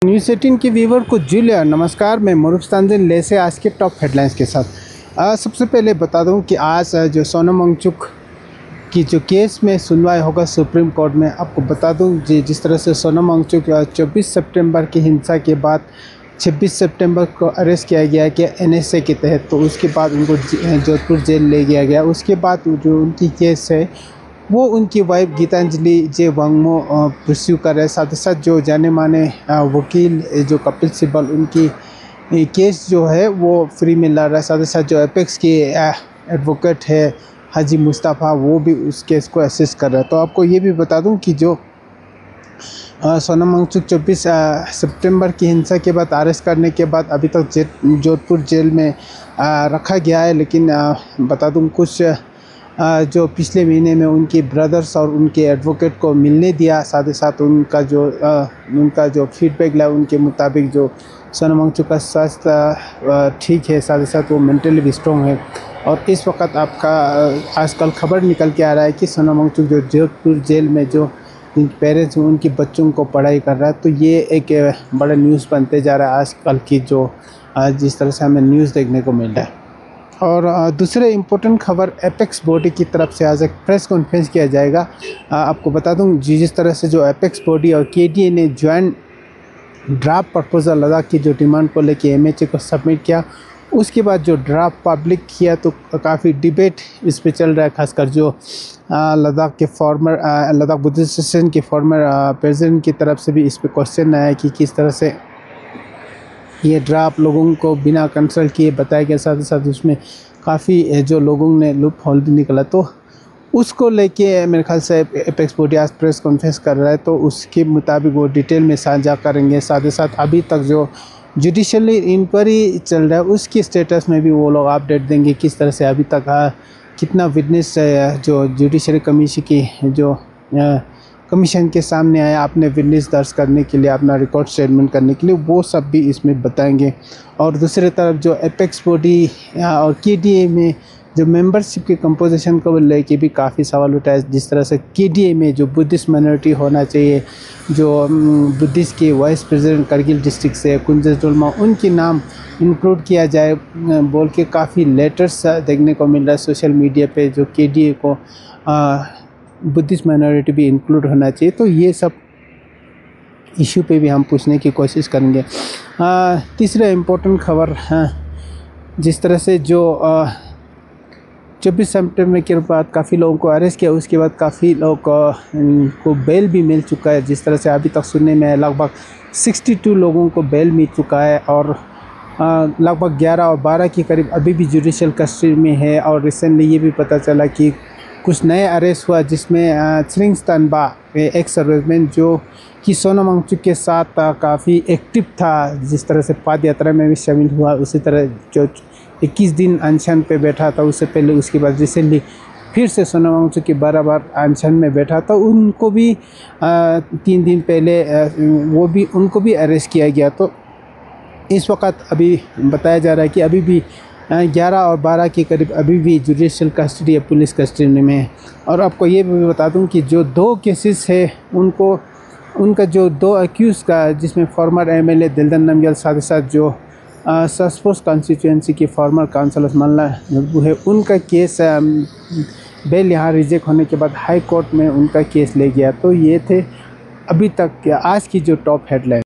News 18 के viewer को Julia नमस्कार। मैं मरूफ तांजिन ले से आज के टॉप हेडलाइंस के साथ। सबसे पहले बता दूं कि आज जो सोनम वांगचुक की जो केस में सुनवाई होगा सुप्रीम कोर्ट में, आपको बता दूं जिस तरह से सोनम वांगचुक 24 सितंबर की हिंसा के बाद 26 सितंबर को अरेस्ट किया गया कि NSA के तहत, तो उसके बाद उनको जोधपुर जेल ले गया गया। उसके बाद जो उनकी केस है वो उनकी वाइफ गीतांजलि जे वांगमो परस्यू कर रहे हैं। साथ ही साथ जो जाने माने वकील जो कपिल सिब्बल, उनकी केस जो है वो फ्री में लड़ रहा है। साथ ही साथ जो एपेक्स के एडवोकेट है हाजी मुस्तफ़ा, वो भी उस केस को असिस्ट कर रहा है। तो आपको ये भी बता दूं कि जो सोनम वांगचुक 24 सितंबर की हिंसा के बाद अरेस्ट करने के बाद अभी तक जोधपुर जेल में रखा गया है। लेकिन बता दूं कुछ जो पिछले महीने में उनके ब्रदर्स और उनके एडवोकेट को मिलने दिया, साथ ही साथ उनका जो फीडबैक लाया, उनके मुताबिक जो सोनम वांगचुक का स्वास्थ्य ठीक है, साथ ही साथ वो मेंटली भी स्ट्रॉन्ग है। और इस वक्त आपका आजकल खबर निकल के आ रहा है कि सोनम वांगचुक जो जोधपुर जेल में जो पेरेंट्स उनके बच्चों को पढ़ाई कर रहा है, तो ये एक बड़ा न्यूज़ बनते जा रहा है आजकल की जो जिस तरह से हमें न्यूज़ देखने को मिल रहा है। और दूसरे इम्पोर्टेंट खबर, एपेक्स बॉडी की तरफ से आज एक प्रेस कॉन्फ्रेंस किया जाएगा। आपको बता दूं जिस तरह से जो एपेक्स बॉडी और KDA ने ज्वाइंट ड्राफ्ट प्रपोजल लद्दाख की जो डिमांड को लेके MHA को सबमिट किया, उसके बाद जो ड्राफ्ट पब्लिक किया तो काफ़ी डिबेट इस पर चल रहा है। खासकर जो लद्दाख के फॉर्मर लद्दाख बुद्धिस्ट एसोसिएशन के फॉर्मर प्रेसिडेंट की तरफ से भी इस पर क्वेश्चन आया कि किस तरह से ये ड्राफ्ट लोगों को बिना कंसल्ट किए बताया गया। साथ ही साथ उसमें काफ़ी जो लोगों ने लूप होल भी निकला, तो उसको लेके मेरे ख्याल से एपेक्स बॉडी आज प्रेस कॉन्फ्रेंस कर रहा है, तो उसके मुताबिक वो डिटेल में साझा करेंगे। साथ ही साथ अभी तक जो जुडिशली इंक्वायरी चल रहा है उसकी स्टेटस में भी वो लोग अपडेट देंगे, किस तरह से अभी तक कितना विटनेस जो जुडिशरी कमीशन की जो कमीशन के सामने आया अपने विटनेस दर्ज करने के लिए, अपना रिकॉर्ड स्टेटमेंट करने के लिए, वो सब भी इसमें बताएंगे। और दूसरी तरफ जो एपेक्स बॉडी और KDA में जो मेंबरशिप के कंपोजिशन को लेके भी काफ़ी सवाल उठाए। जिस तरह से KDA में जो बुद्धिस्ट माइनॉरिटी होना चाहिए, जो बुद्धिस्ट के वाइस प्रेसिडेंट करगिल डिस्ट्रिक्ट से कुंजस डोलमा, उनके नाम इंक्लूड किया जाए बोल के काफ़ी लेटर्स देखने को मिल रहा है सोशल मीडिया पे, जो KDA को बुद्धिस्ट माइनॉरिटी भी इंक्लूड होना चाहिए। तो ये सब इशू पे भी हम पूछने की कोशिश करेंगे। तीसरा इम्पोर्टेंट खबर, जिस तरह से जो 24 सितंबर के बाद काफ़ी लोगों को अरेस्ट किया, उसके बाद काफ़ी लोगों को बेल भी मिल चुका है। जिस तरह से अभी तक सुनने में लगभग 62 लोगों को बेल मिल चुका है और लगभग 11 और 12 के करीब अभी भी जुडिशियल कस्टडी में है। और रिसेंटली ये भी पता चला कि कुछ नए अरेस्ट हुआ, जिसमें श्रिंगस्तानबा एक सर्विसमैन जो कि सोनम वांगचुक के साथ काफ़ी एक्टिव था, जिस तरह से पद यात्रा में भी शामिल हुआ, उसी तरह जो 21 दिन अनशन पे बैठा था उससे पहले, उसके बाद रिसेंटली फिर से सोनम वांगचुक की बार अनशन में बैठा था, उनको भी 3 दिन पहले उनको भी अरेस्ट किया गया। तो इस वक्त अभी बताया जा रहा है कि अभी भी 11 और 12 के करीब अभी भी जुडिशियल कस्टडी या पुलिस कस्टडी में है। और आपको ये भी बता दूं कि जो 2 केसेस है उनका जो 2 अक्यूज़ का, जिसमें फॉर्मर MLA दिलदन नमग्याल, साथ ही साथ जो सस्पोस कॉन्स्टिट्यूंसी के फॉर्मर काउंसलर मल्ला नब्बू है, उनका केस बेल यहाँ रिजेक्ट होने के बाद हाई कोर्ट में उनका केस ले गया। तो ये थे अभी तक आज की जो टॉप हेडलाइन।